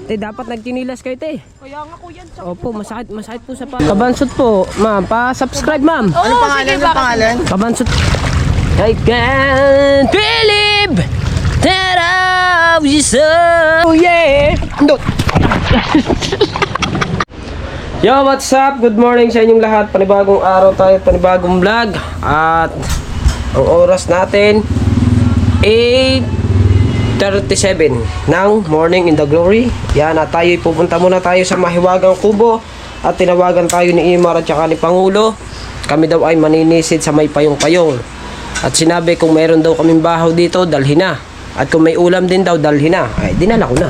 Te, dapat nagtinilas kayo, te. Kaya nga kuya. Opo, masakit po sa Kabansot po, ma'am. Pa-subscribe, ma'am. Ano pangalan? Ano pangalan? Kabansot. I can't believe that I was so, yeah. Andot. Yo, what's up? Good morning sa inyong lahat. Panibagong araw tayo, panibagong vlog. At ang oras natin 8:37 ng morning in the glory. Yan, at tayo pupunta muna tayo sa Mahiwagang Kubo. At tinawagan tayo ni Imar at saka ni Pangulo. Kami daw ay maninisid sa may payong-payong. At sinabi kung meron daw kaming bahaw dito, dalhin na. At kung may ulam din daw, dalhin na. Ay, dinala ko na.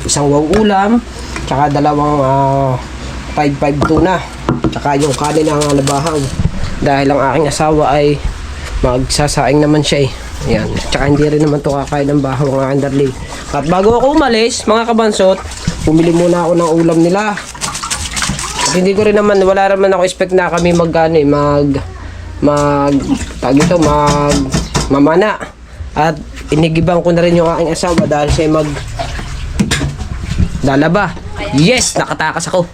Isang wang ulam, tsaka dalawang 5-5 tuna. Tsaka yung kanin ng nabahaw. Dahil ang aking asawa ay magsasaing naman siya eh. Ayan. Tsaka hindi rin naman ito kakain ng bahaw ang aking darling. At bago ako umalis, mga kabansot, bumili muna ako ng ulam nila. At hindi ko rin naman, wala naman ako expect na kami mamana. At inigibang ko na rin yung aking asawa dahil siya lalaba. Yes, nakatakas ako.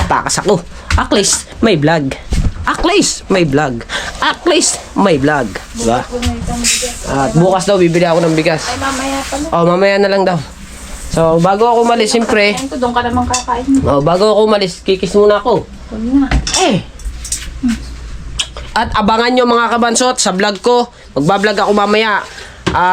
Takas ako. At least may vlog. At least may vlog. At least may vlog. Diba? At bukas daw bibili ako ng bigas. Ay, mamaya pa na. Oh, mamaya na lang daw. So, bago ako umalis, siyempre. Doon ka naman kakain. Oh, bago ako umalis, kikis muna ako. Huwag na. At abangan nyo mga kabansot sa vlog ko. Magbablog ako mamaya.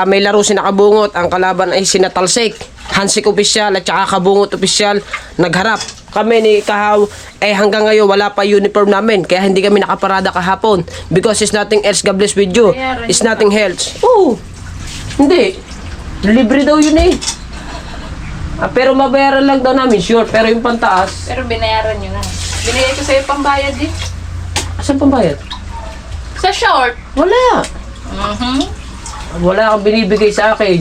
May laro si Nakabungot. Ang kalaban ay sina Talsik, Hansik Official at saka Kabungot Official. Nagharap kami ni Kahaw. Hanggang ngayon wala pa uniform namin. Kaya hindi kami nakaparada kahapon. Because it's nothing else. God bless with you. It's nothing else. Oo. Hindi. Libre daw yun eh. Pero mabayaran lang daw namin. Sure. Pero yung pantaas. Pero binayaran nyo na. Binigay ko sa'yo pambayad eh. Asan pambayad? Sa short. Wala. Wala kang binibigay sa akin.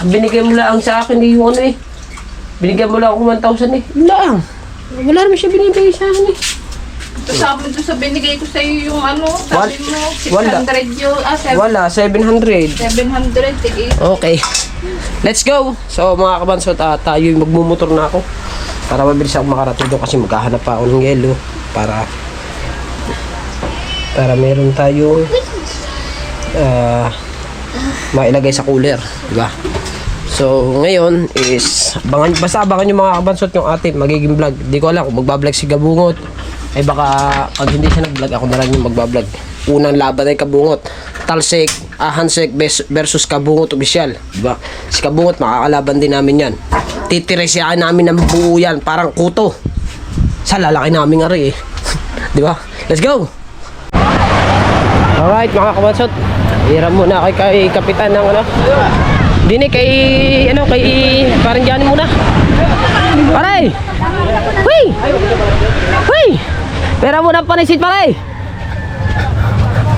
Ang binigay mo lang sa akin yung ano eh. Binigyan mo lang ako 1,000 eh. Wala naman siya binibigay sa akin eh. Sabi doon sa binigay ko sa'yo yung ano, sabi mo, 600 yun. Wala, 700. 700, tigil. Okay. Let's go. So mga kabansot, tayo magmumotor na ako. Para mabilis ako makarating doon kasi maghahanap pa ako ng yelo. Para meron tayo mailagay sa cooler, diba? So ngayon is basta abangan yung mga kabansot yung ating magiging vlog. Hindi ko alam kung magbablog si Kabungot. Baka pag hindi siya nag-vlog, ako na lang yung magbablog. Unang laban ay Kabungot, Talsik, Hansik versus Kabungot Official, diba? Si Kabungot makakalaban din namin yan. Titiresyahan namin ng buo yan, parang kuto. Sa lalaki namin nga rin eh. Diba? Let's go! Alright mga kabansot, hiram muna kay kapitan ng ano. Dini kay parang dyan muna. Pare! Huy! Huy! Pera muna panisid pare!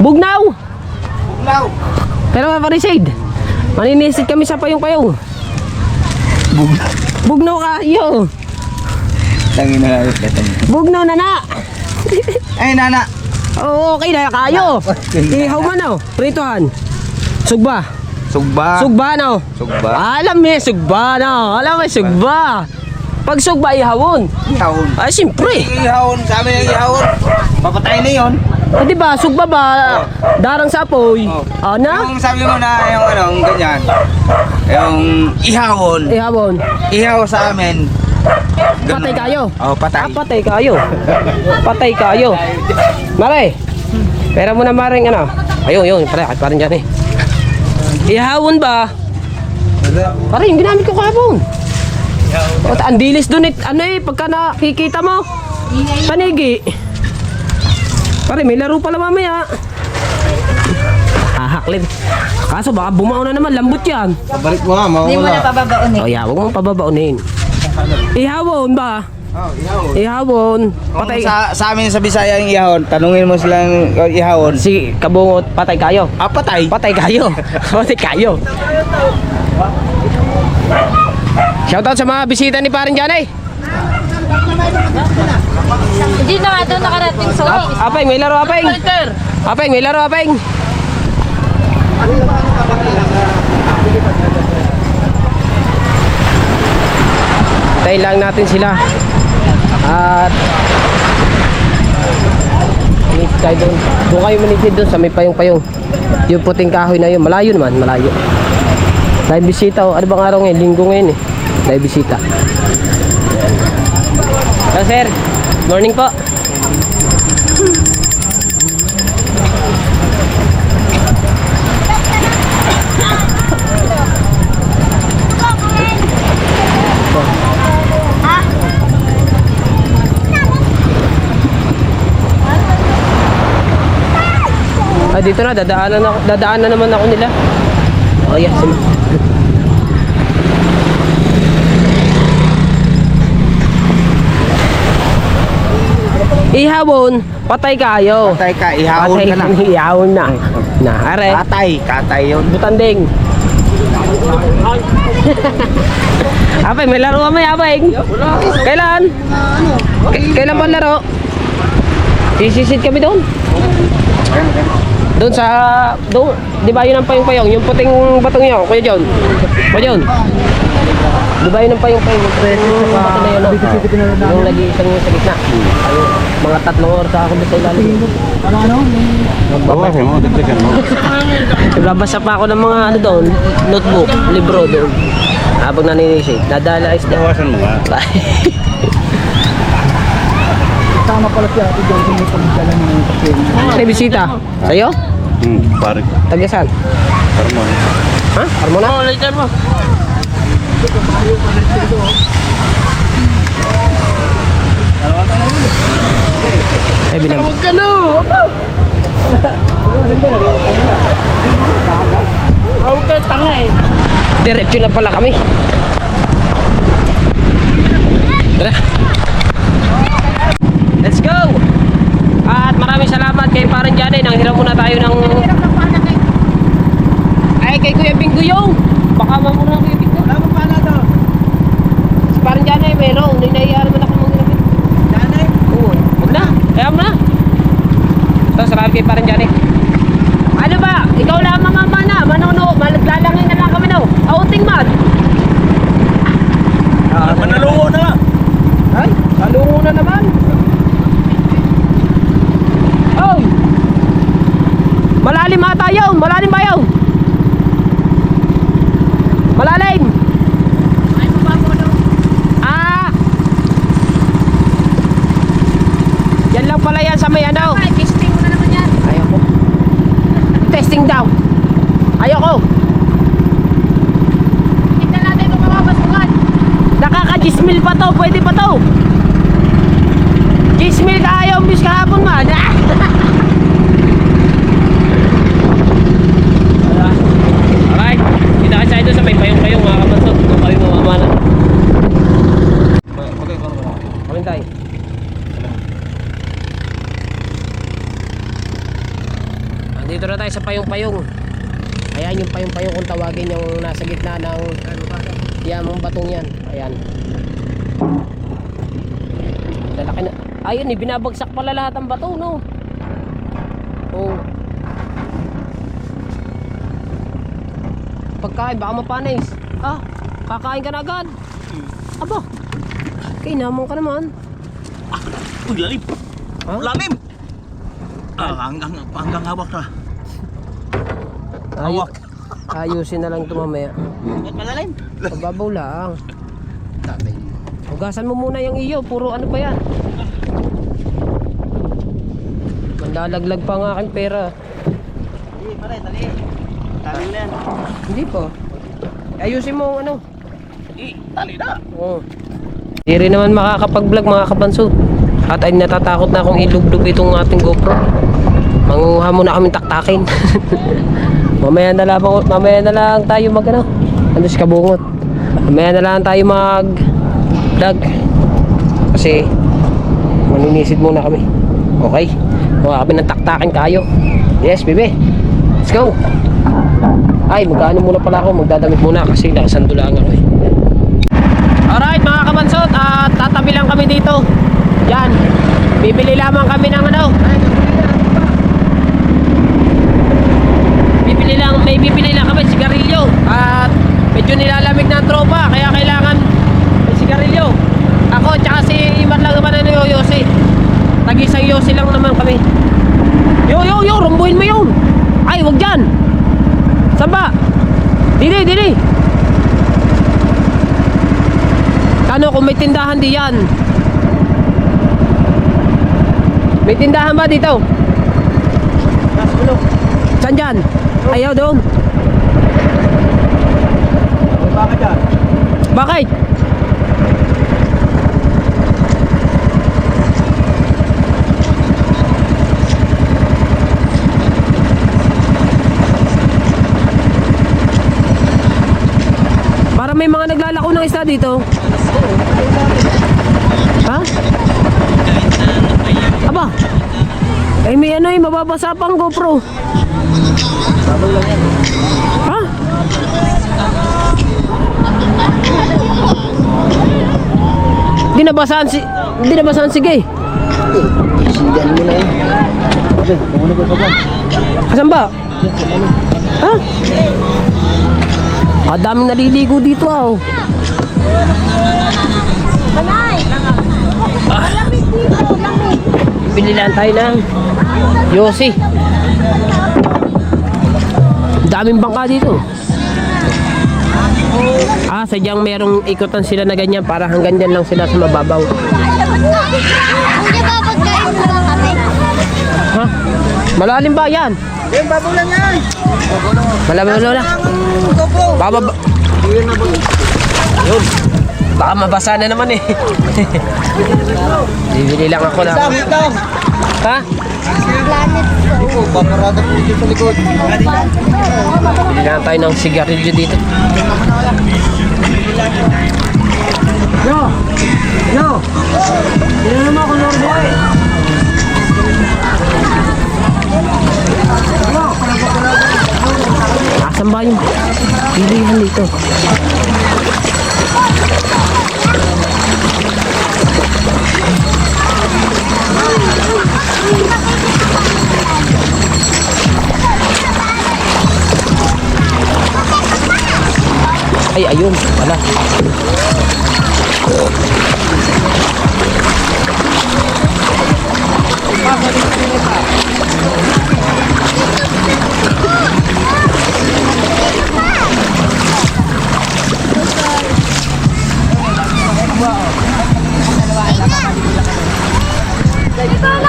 Bugnaw! Pera muna panisid! Maninisid kami sa payong-payong. Bugnaw kayo! Tangin na lang. Bugnaw na na! Ay nana! Oo, okay na kayo. Ihaw man oh, prituhan. Sugba. Sugba no. Alam mo sugba no. Alam mo sugba. Pag sugba ihawon. Ay siyempre. Ihawon, sabi ng ihawon. Papatay na 'yon. Di ba sugba ba darang sa apoy? Ana? Yung sabi mo na yung ganyan. Yung ihawon. Ihawon. Ihaw sa amin. Patay kayo. Oh, patay. Patay kayo. Patay kayo. Mare. Pera mo na maring ano. Ayun, parang diyan eh. Ihawon ba? Pare, yung ginamit ko kahapon. Ang dilis doon eh. Ano eh, pagka nakikita mo. Panigi. Pare, may laro pala mamaya. Haklin. Kaso baka bumao na naman, lambot yan. Balik mo nga, mawala. Hindi mo na pababaonin. Oh yeah, huwag mong pababaunin. Ihawon ba? Oh, ihawon. Ihawon. Patay. Sa amin sa Bisaya yung ihawon, tanungin mo silang ihawon. Si Kabungot, patay kayo. Patay. Patay kayo. Patay kayo. Shoutout sa mga bisita ni Paring Janay. Hindi na nga doon nakarating sa Apeng, may laro apeng. Apeng, may laro apeng. Tayo lang natin sila. At manitid tayo doon. Doon kayo manitid doon sa may payong-payong. Yung puting kahoy na yun. Malayo naman, malayo. Dahil bisita oh. Ano bang araw ngayon? Linggo ngayon eh. Dahil bisita. Hello sir. Morning po. Ah, dito na, dadaanan naman ako nila. Oh, yeah, sige. Ihawon, patay kayo. Patay ka, ihawon ka lang. Ihawon na. Na, are. Katay yun. Butanding. Apay, may laro kami, apay. Kailan? Kailan ba laro? Isisid kami doon. Doon sa, doon, di ba yun ang payong-payong? Yung puting batong yun, Kuya John. Kuya John. Di ba yun ang payong-payong? Yung bato na yun, no? Yung nag-iisang yung sa gitna. Ayun, mga 3 oras ako dito ilalim. Bawasin mo, dagdagan mo. Nagbabasa pa ako ng mga ano doon, notebook, libro doon. Habang naninisid, nadala is na. Bawasan mo nga. Tama pala siya ito dyan kung may pagdala ng pasyente. May bisita. Sa'yo? Pare. Taga saan? Harmon. Ha? Harmona? Oo, later mo. Ay, bilang. Huwag ka na! Huwag ka tanga eh. Diretso na pala kami. Tara. Let's go! At maraming salamat kay Parang Janay. Nanghiram muna tayo ng... Ay, kay Kuya Bingguyong. Baka mamura ng Kuya Bingguyong. Wala mo pala to. Si Parang Janay, meron. Ninahiya naman ako manghiram. Janay? Oo. Huwag na. Kaya mo na. Ito, salamat kay Parang Janay. Ano ba? Ikaw lamang ang mana. Manono. Malaglalangin na lang kami daw. Outing man. Manalungo na lang. Ay, salungo na naman. Oy! Malalim ata yun. Malalim ba yun? Malalim. Ay, mababaw daw. Ah! Yan lang pala yan sa may ano. Ay, testing mo na naman yan. Ayoko. Testing daw. Ayoko. Tignan natin kung mababasukan. Nakaka-gismil pa to. Pwede pa to. Gismil ka ayaw. Bis kahapon man. Alright. Kita ka tayo doon sa may payong-payong mga kabansot. Kung kami mamamala. Kami tayo. Andito na tayo sa payong-payong. Ayan yung payong-payong kung tawagin yung nasa gitna ng yamang batong yan. Ayan. Lalaki na. Ayun, binabagsak pala lahat ang bato, no? Oh. Pagkain, baka mapanis. Ah, kakain ka na agad. Aba, kainaman ka naman. Uy, lalim. Ha? Lalim. Hanggang hawak na. Hawak. Ayusin na lang ito mamaya. Malalim. Pababaw lang. Hugasan mo muna yung iyo. Puro ano pa yan. Mandalaglag pa ang aking pera. Hindi, pare, tali. Tali na yan. Hindi pa. Ayusin mo ang ano. Tali na. Oo. Hindi rin naman makakapag-vlog mga kabanso. At ay natatakot na akong ilugdog itong ating GoPro. Manguha muna kami taktakin. mamaya na lang tayo mag ano. Ano si kabungot. Mamaya na lang tayo mag vlog. Kasi maninisid muna kami. Okay? Mukha kami ng taktakin kayo. Yes, bebe. Let's go. Ay, magkaano muna pala ako. Magdadamit muna kasi nakasando lang ako eh. Alright mga kabansot, at tatabi lang kami dito. Yan. Bibili lamang kami ng ano. May bibili lang kami sigarilyo. At medyo nilalamig na ang tropa, kaya kailangan may sigarilyo. Mag-isang yosi lang naman kami. Yo, rumbuhin mo yun. Ay, wag dyan. Saba. Dili. Ano kung may tindahan di yan? May tindahan ba dito? Saan dyan? Ayaw doon. Bakit yan? Bakit? Para may mga naglalako ng isda dito. Ha? Aba. Eh may ano mababasa pang GoPro. Ha? Di nabasaan sige. Sigan mo na yun. Okay, kumunod ko pa. Asan ba? Ha? Daming naliligo dito ah. Bili lang tayo ng yosi. Daming bangka dito. Sadyang merong ikutan sila na ganyan para hanggang dyan lang sila sa mababaw. Hindi ba pagkain mo lang kami? Ha? Malalim ba yan? Yung babaw lang yan. Malalim na. Baka yun. Baka mabasa na naman eh. Bibili lang ako na. Ha? Planet Oo, paparada po dito sa likod. Bili lang tayo ng sigarilyo dito. Yo! Sino naman ako Lord Boy? Asan ba yung pilihan dito? Ay, ayun. Wala.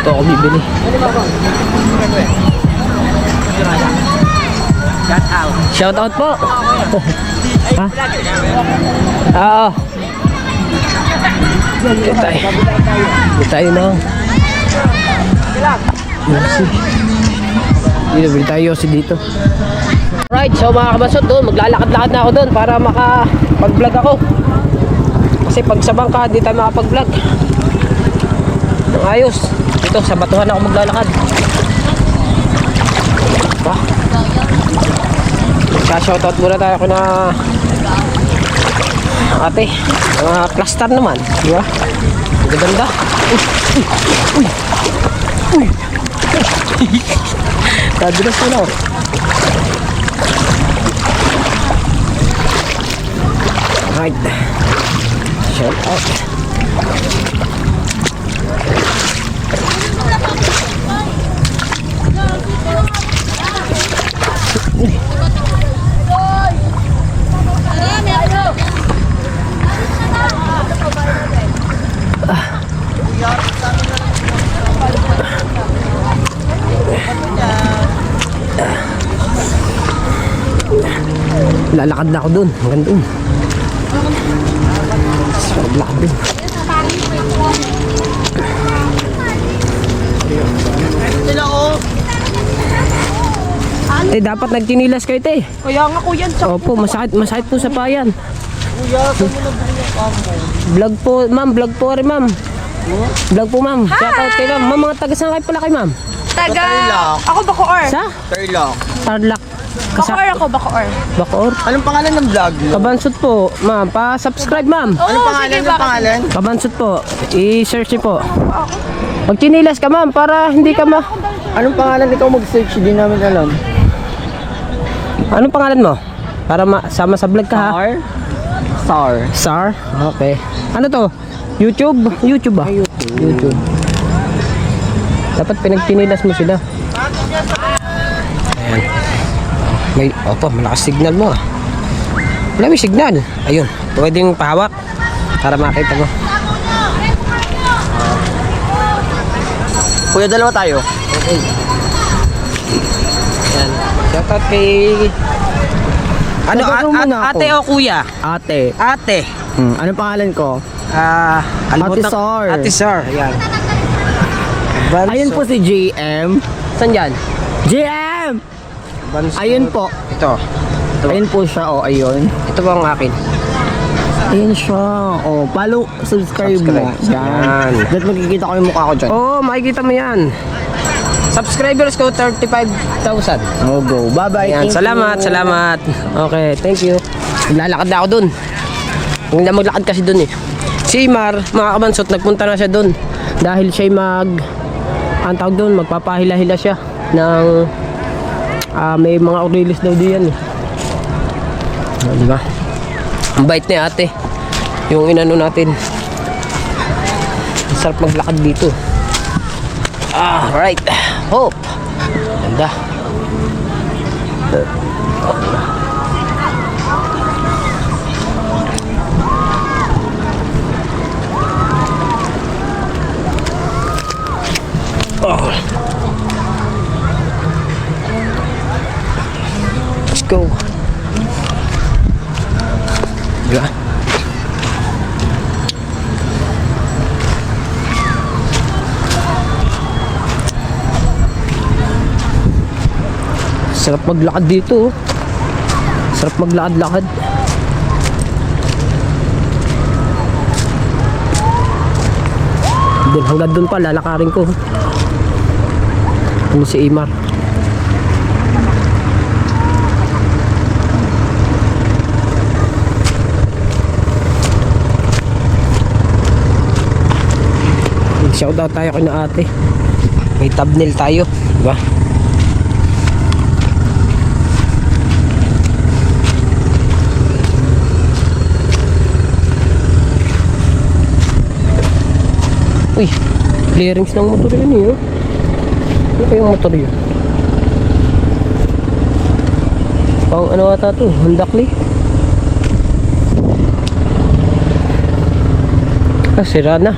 Ito ako bibili. Shout out po. Ha? Oo. Dito tayo na. Yosi. Dito, bili tayo Yosi dito. Right, so mga kabasot doon, maglalakad-lakad na ako doon para makapag-vlog ako. Kasi pag sa bangka, di tayo makapag-vlog. Ayos. Dito, sa batuhan ako maglalakad. Shoutout muna tayo ako na ate, mga plaster naman, di ba? Maganda. Uy. Tadulas mo na ako. Right. Shoutout. Lalakad na ako dun, hanggang dun. Lalakad dun. Dapat nagtinilas kayo te. Kaya nga kuya, Opo, masakit po sa payan. Vlog po, ma'am, vlog po rin ma'am. Vlog po ma'am. Shout out kay ma'am. Ma'am, mga taga saan kayo pala kay ma'am? taga... Ako Bacoor. Sa? Turlock. Tarlac. Bacoor ako, Bacoor. Bacoor. Anong pangalan ng vlog mo? Kabansot po, ma'am. Pa-subscribe ma'am. Anong pangalan ng pangalan? Kabansot po. I-search niyo po. Pag chinilas ka ma'am, para hindi ka ma... Anong pangalan? Ikaw mag-search, hindi namin alam. Anong pangalan mo? Para sama sa vlog ka ha? Star. Sar? Okay. Ano to? YouTube? YouTube ba? YouTube. Dapat pinagtinilas mo sila. Ayan. Malakas signal mo ah. Wala may signal. Ayun, pwedeng pahawak para makita mo. Kuya, dalawa tayo. Okay. Ayan. Shoutout kay... Ano, Tatanong muna ako. ate o kuya? Ate. Ate. Anong pangalan ko? Ate Sar. Ate Sar. Ayan. Ayun po si JM. Saan yan? JM! Banso. Ayun po. Ito. Ayun po siya. O, ayun. Ito ba ang akin? Ayun siya. O, follow, subscribe mo. Yan. Dahil magkikita ko yung mukha ko dyan. Oo, makikita mo yan. Subscribers ko, 35,000. Oh, go. Bye-bye. Ayan, Thank salamat, you. salamat. Okay, thank you. Maglalakad na ako dun. Hindi na maglakad kasi dun eh. Si Imar, mga kabansot, nagpunta na siya dun. Dahil siya ang tawag dun, magpapahila-hila siya ng may mga aurelis daw diyan eh. Diba? Ang bait ni ate. Yung inano natin. Sarap maglakad dito. Right. Hope. Ganda. Let's go. Diba? Sarap maglakad dito. Sarap maglakad-lakad. Doon hanggang doon pa lalakarin ko. Ano si Imar? Shoutout tayo kay na ate. May thumbnail tayo, di ba? Uy, clearings ng motor yun eh. Ano kayong motor yun? Pang ano ata to? Handakli? Sira na.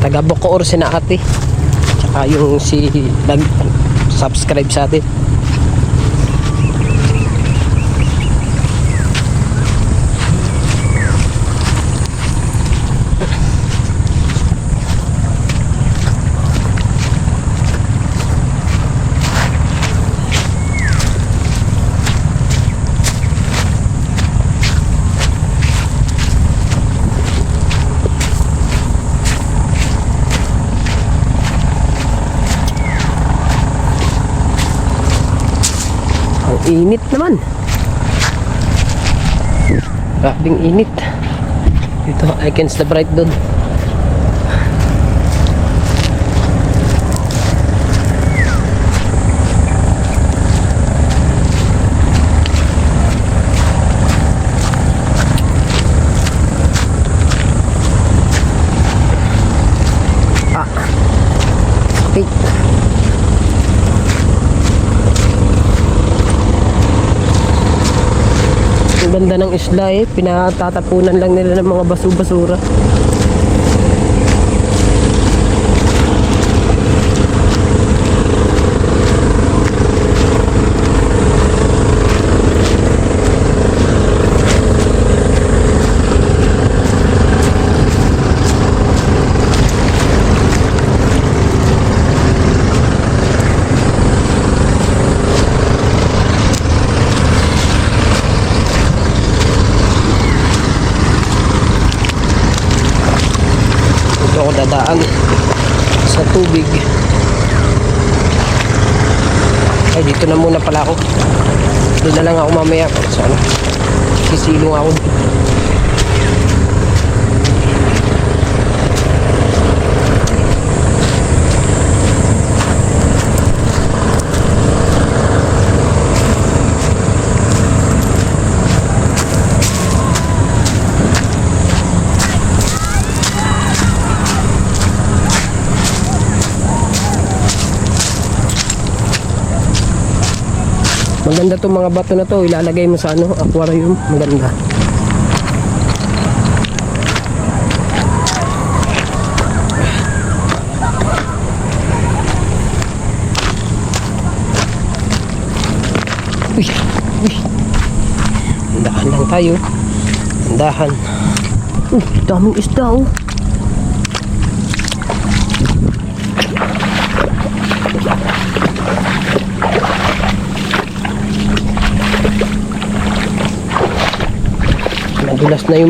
Taga Bacoor si na ate. Tsaka yung si nag-subscribe sa atin. Init naman. Grabing init. Dito against the bright doon. Okay. Ang ganda ng isla eh, pinatatapunan lang nila ng mga basura. Dito ako dadaan sa tubig. Ay, dito na muna pala ako. Doon na lang ako mamaya. Sana sisilong ako. Maganda tong mga bato na to, ilalagay mo sa ano, aquarium, maganda. Uy, uy. Dahan lang tayo. Dahan. Daming isda oh. Nadulas na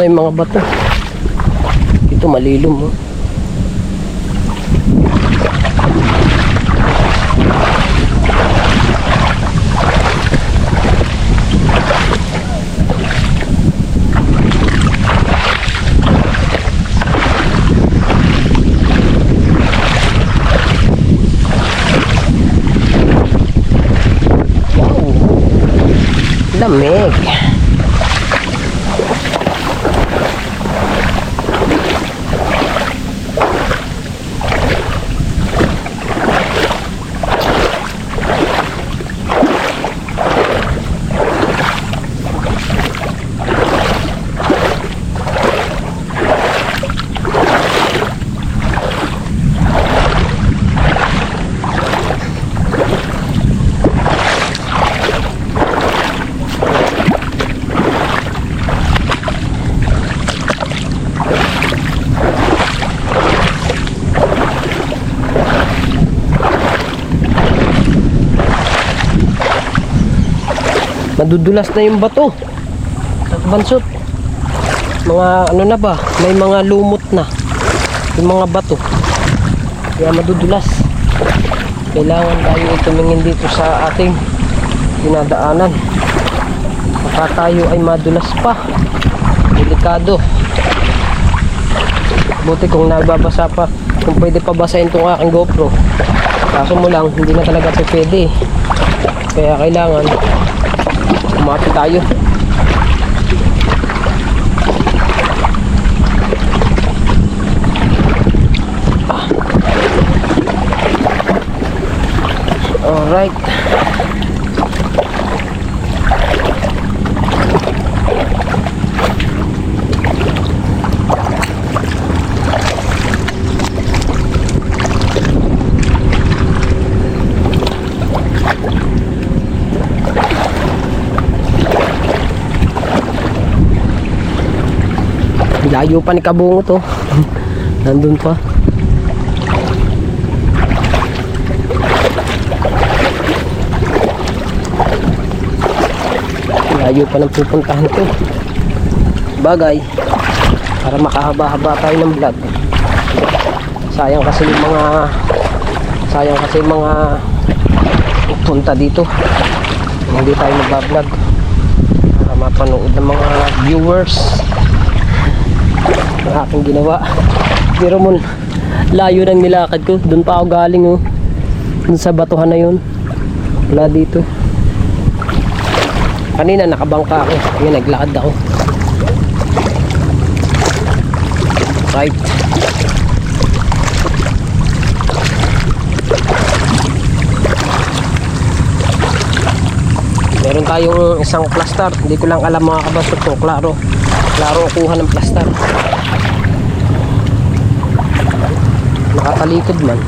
yung mga bato. Ito malilom oh. Lamig. Madudulas na yung bato. Bansot. Mga ano na ba? May mga lumot na. Yung mga bato. Kaya madudulas. Kailangan tayo tumingin dito sa ating dinadaanan. Baka tayo ay madulas pa. Delikado. Buti kung nababasa pa. Kung pwede pa basahin itong aking GoPro. Kaso mo lang, hindi na talaga pwede. Kaya kailangan umapit tayo. Alright. Layo pa ni Kabungo to. Nandun pa. Layo pa ng pupuntahan to. Bagay, para makahaba-haba tayo ng vlog. Sayang kasi yung mga punta dito. Hindi tayo magbablog para mapanood ng mga viewers ang aking ginawa. Pero layo ng nilakad ko. Doon pa ako galing oh. Doon sa batuhan na yun. Wala dito. Kanina nakabangka ako. Ngayon naglakad ako. Right. Meron tayong isang plaster. Hindi ko lang alam mga kabasot kung klaro ang kuha ng plaster. Nakatalikod man.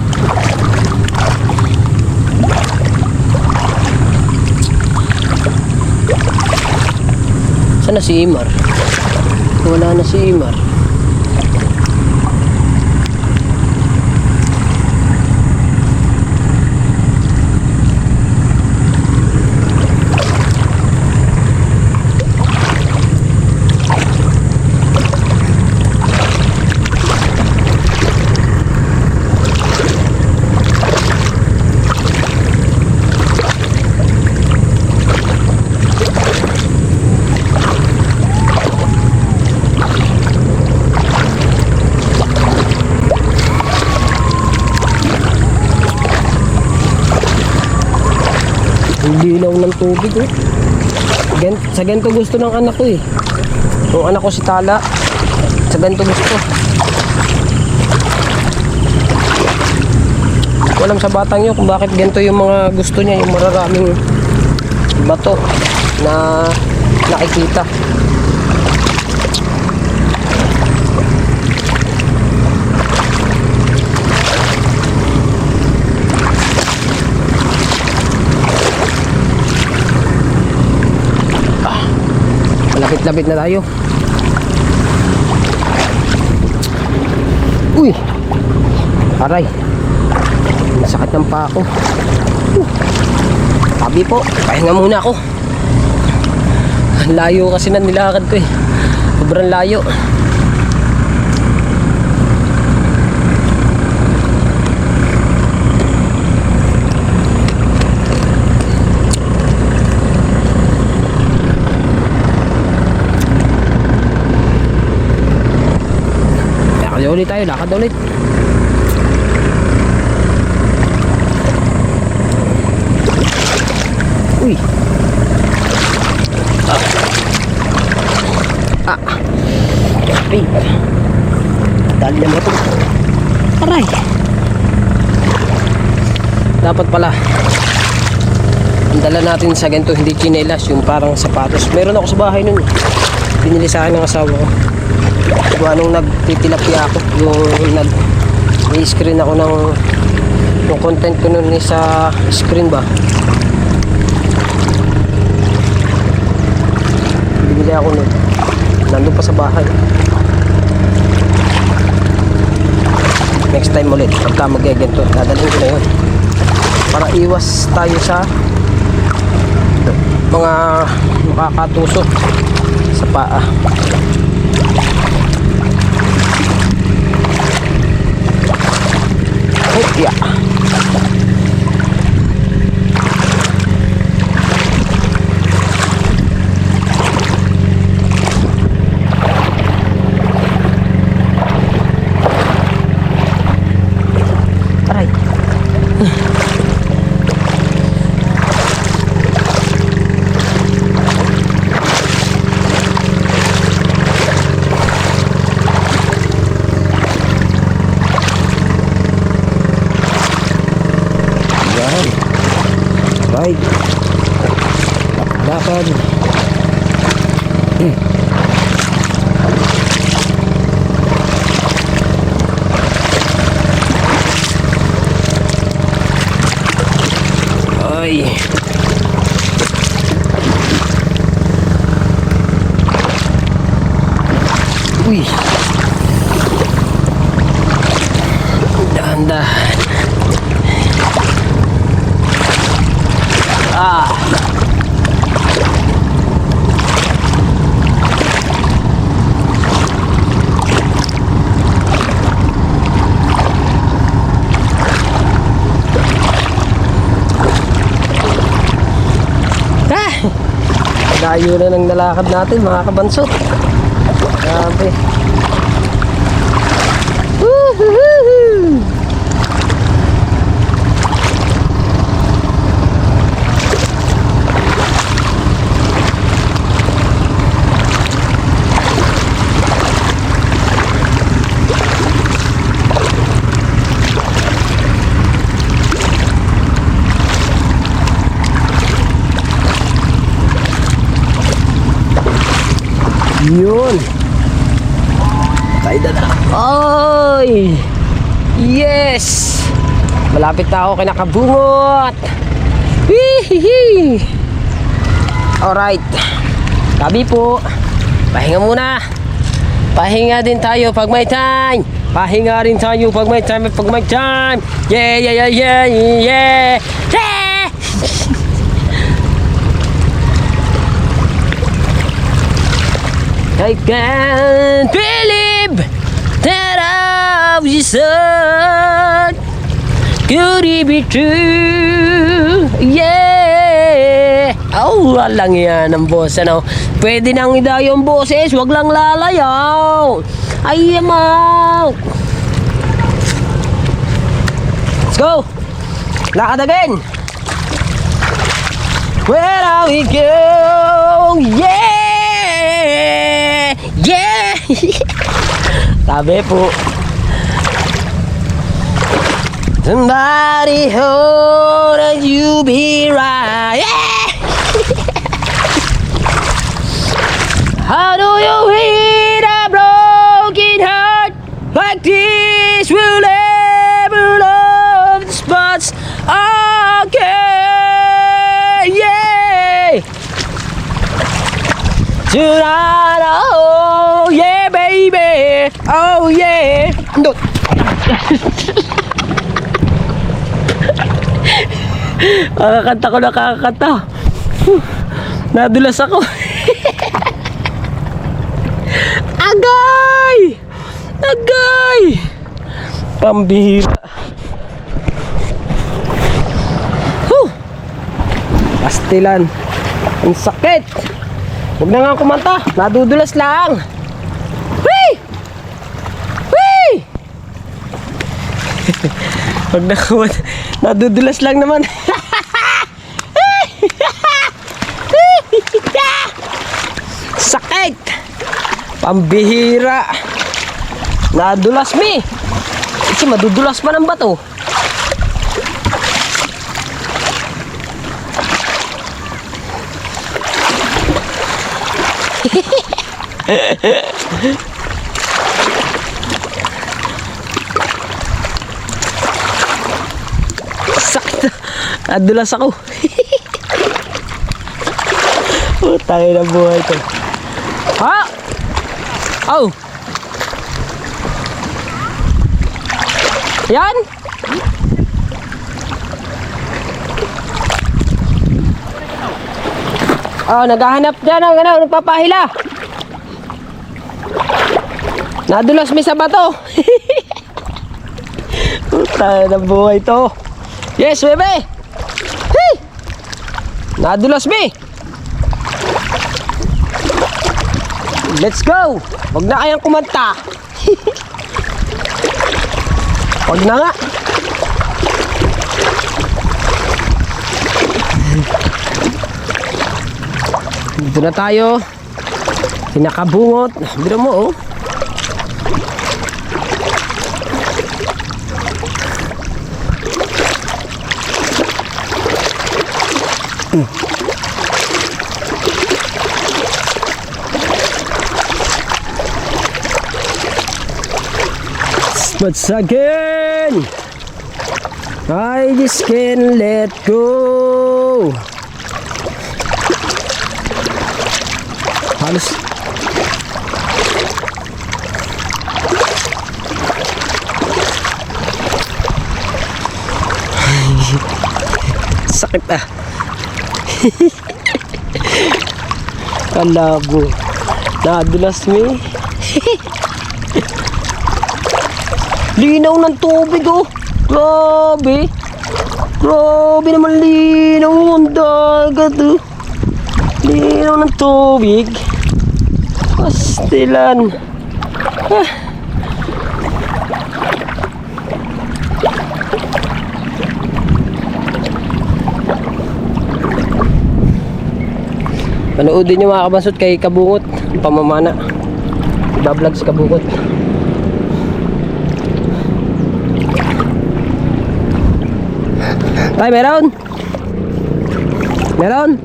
Saan na si Imar? Wala na si Imar. Dilaw ng tubig eh. Sa ganito gusto ng anak ko eh. Yung anak ko si Tala, sa ganito gusto. ko alam sa batang yun kung bakit ganito yung mga gusto niya, yung mararaming bato na nakikita. Malapit-lapit na tayo. Uy! Aray! Masakit ng paa ko. Sabi po, pahinga muna ako. Ang layo kasi na nilakad ko eh. Sobrang layo. Lakad ulit tayo, lakad ulit. Uy. Ay. Dali naman ito. Aray. Dapat pala ang dala natin sa ganito hindi chinelas, yung parang sapatos. Meron ako sa bahay nun. Binili sa akin ng asawa ko. Kung anong nagtitilapia ako, yung nag-i-screen ako ng yung content ko nun sa screen ba. Bibili ako nun. Nandun pa sa bahay. Next time ulit, pagka mag-ganito, dadalhin ko na yun. Para iwas tayo sa mga makakatusok sa paa. Yeah. Aray. Right. Lakad. Ay. Uy. Dahan-dahan. Layo na ng nalakad natin mga kabansot. Grabe. Woohoo! Yun. Tayo na. Ay! Yes! Malapit na ako kay nakabungot. Hihihi! Alright. Sabi po, pahinga muna. Pahinga din tayo pag may time. Pahinga rin tayo pag may time. Pag may time. Yeah, yeah, yeah, yeah, yeah. Yeah! I can't believe that I was son. Could it be true? Yeah. Oh, walang yan ang boss. Ano? Pwede nang idayo ang boses. Wag lang lalayaw. Ay, amaw. Let's go. Lakad again. Where are we go? Yeah. Yeah! Sabi po. Somebody hold you be right. Yeah! How do you heal a broken heart like this? Will never love the spots again. Yeah. Tonight, oh yeah, baby. Oh yeah. No. Kakakanta ko na kakakanta. Nadulas ako. Agay! Agay! Pambihira. Pastilan. Ang sakit. Huwag na nga kumanta. Nadudulas lang. Whee! Whee! Huwag na kumanta. Nadudulas lang naman. Sakit. Pambihira. Nadulas mi. Kasi madudulas pa ng bato. Sakit. Nadulas ako. Tayo na buhay ko. Ha? Oh. Yan. Oh, naghahanap dyan ng nagpapahila. Nadulas mi sa bato. Tayo na buhay to. Yes, bebe. Hey! Nadulas mi. Let's go! Huwag na kayang kumanta. Huwag na nga. Dito na tayo. Pinakabungot. Biro mo oh. But again, I just can't let go. Halos sakit ah. Kalabo. Nadulas mi. Linaw ng tubig oh. Grabe. Grabe naman linaw ng dagat oh. Linaw ng tubig. Pastilan. Ah. Panoodin nyo mga kabansot kay Kabungot. Pamamana. Iba-vlog si Kabungot. Tay, meron? Meron?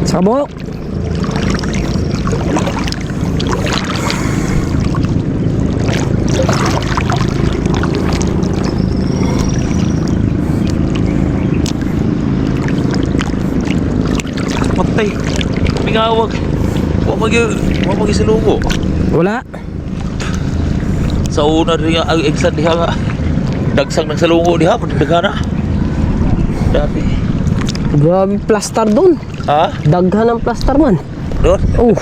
Sa kabungot? Patay. Mingawag. Wa magi sa lugo. Wala. Sa una rin ang exam diha nga. Dagsang ng salungo diha padagana. Dati. Grabe plaster doon. Ha? Daghan ng plaster man. Doon. Oh.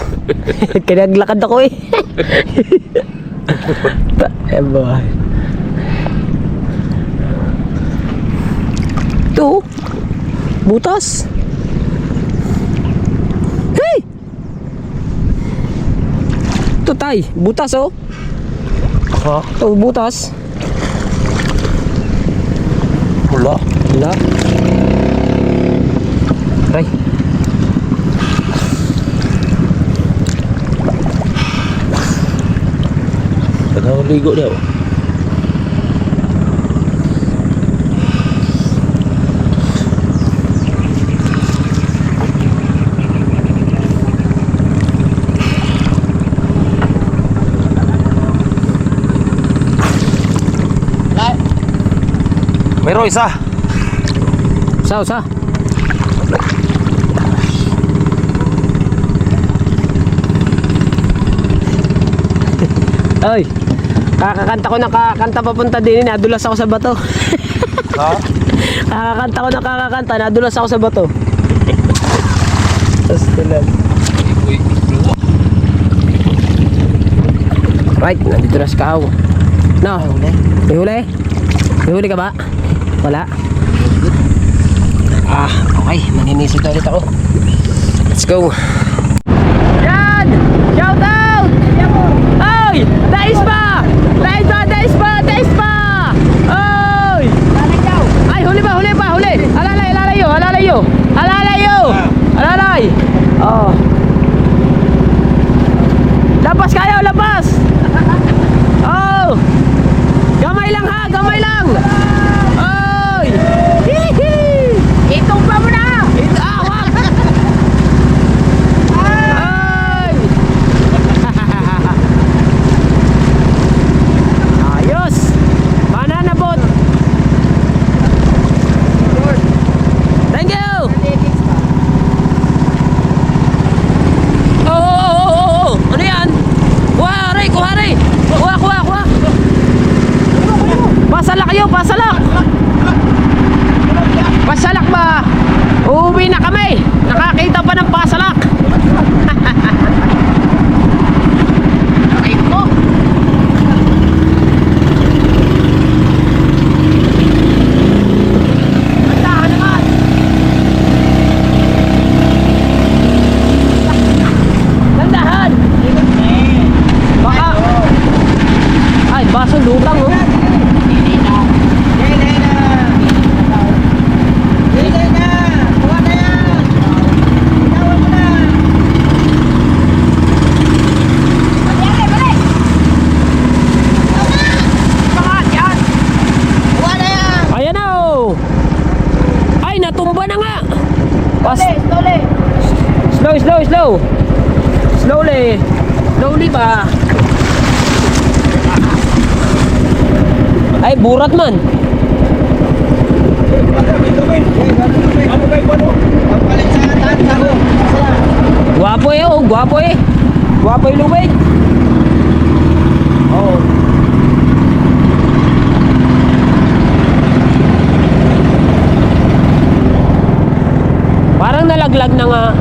Kaya naglakad ako eh. Eh boy. Ito. Butas. Hey! Ito tay. Butas oh. Ha? Ito butas. Wala. Wala. Aray. Daghang ligo daw. Mayroon isa. Sa. Oy, kakakanta ko ng kakakanta papunta din, nadulas ako sa bato. Ha? Kakakanta ko ng kakakanta, nadulas ako sa bato. Tas tulan. Right, nandito na si Kao. No, may huli? May huli ka ba? Wala? Okay, maninisid ulit ako. Let's go. Yan! Shout out! Oy! Dais pa! Dais pa! Oy! Ay, huli! Alalay! Oh. Lapas kayo, lapas! Oh! Gamay lang ha, gamay lang! Oy! Hihi! Itong pa mo na! Wag! Ay! Ayos! Banana boat! Thank you! Oh! Ano yan? Kuha, Ray! Kuha! Pasalak kayo, pasalak! Pasalak ba? Uuwi na kami! Nakakita pa ng pasalak! Ito! Bandahan naman! Bandahan! Baka... Ay, baso lutang oh! Ayan na oh! Ay, natumba na nga! Slow! Slowly ba? Ay, burat man! Gwapo eh oh! Gwapo yung luwid! Oh! Parang nalaglag na nga.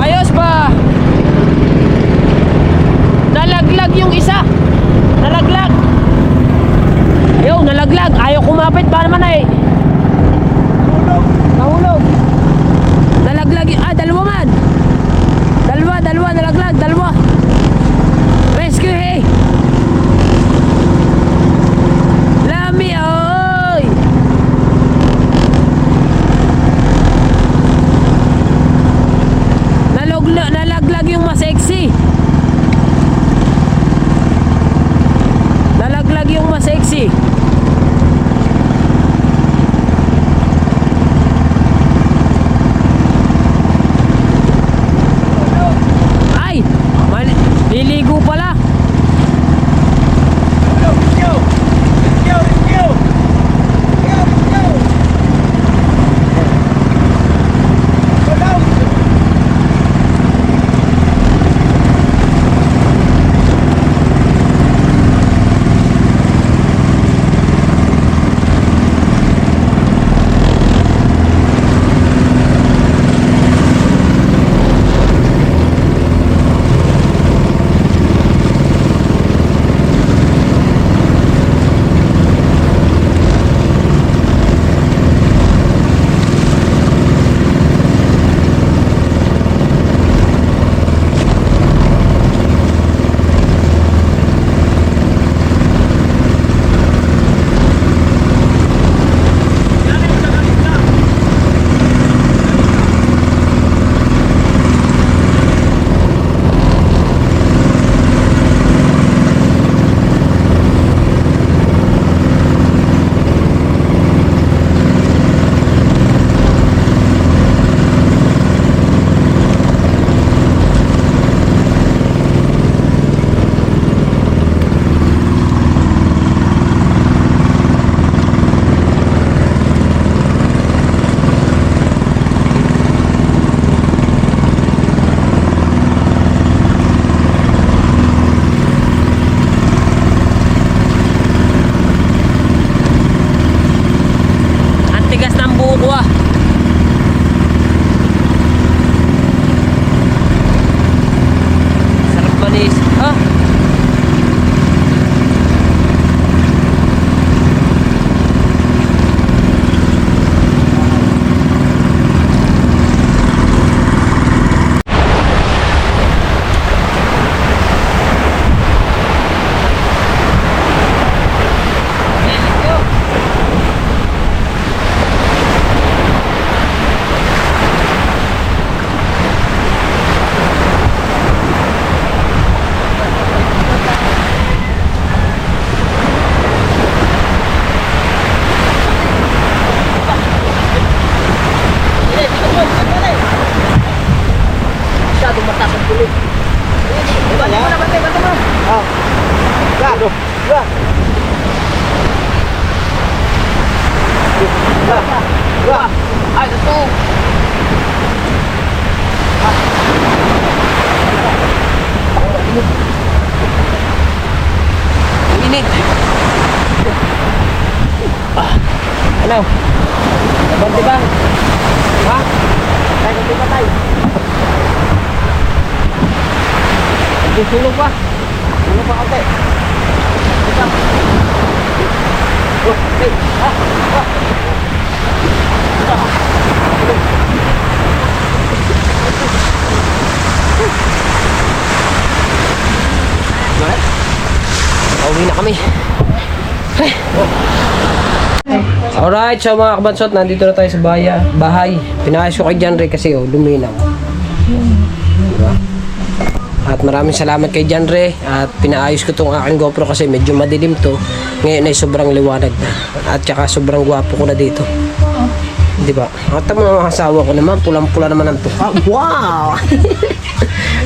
Ayos ba? Nalaglag yung isa. Nalaglag. Ayaw kumapit. Paano man eh? Nahulog. Nalaglag. Dalawa man. Dalawa. Nalaglag. Dalawa. Rescue hey. Lami oy. Nalaglag yung mas sexy. Ay, ito. Ang init. Ano? Nabante ba? Ha? Tayo, nabante ba tayo? Sulog pa. Sulog pa konti. Ito. Okay. Ha? Ha? Pauwi na kami. Alright, so mga kabansot, nandito na tayo sa bahay. Pinayos ko kay John Ray kasi luminaw. Diba? At maraming salamat kay John Ray. At pinaayos ko tong aking GoPro kasi medyo madilim to. Ngayon ay sobrang liwanag na. At saka sobrang gwapo ko na dito. Diba? At ang mga asawa ko naman, pulang-pula naman ang tuka. Wow!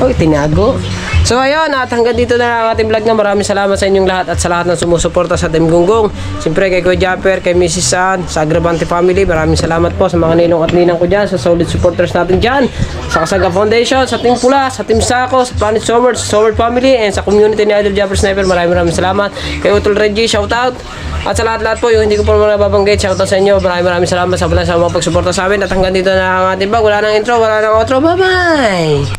Oy, tinago. So ayun, at hanggang dito na ang ating vlog na. Maraming salamat sa inyong lahat at sa lahat ng sumusuporta sa Team Gunggong. Siyempre kay Kuya Japper, kay Mrs. San, sa Agravante Family. Maraming salamat po sa mga ninong at ninang ko dyan, sa solid supporters natin dyan. Sa Kasaga Foundation, sa Team Pula, sa Team Sako, sa Planet Sword, sa Sword Family, and sa community ni Idol Japper Sniper. Maraming salamat. Kay Utol Reggie, shout out. At sa lahat-lahat po, yung hindi ko po mga nababanggit, shoutout sa inyo. Maraming salamat sa mga pagsuporta sa amin. At hanggang dito na ang ating vlog. Wala nang intro, wala nang outro. Bye-bye!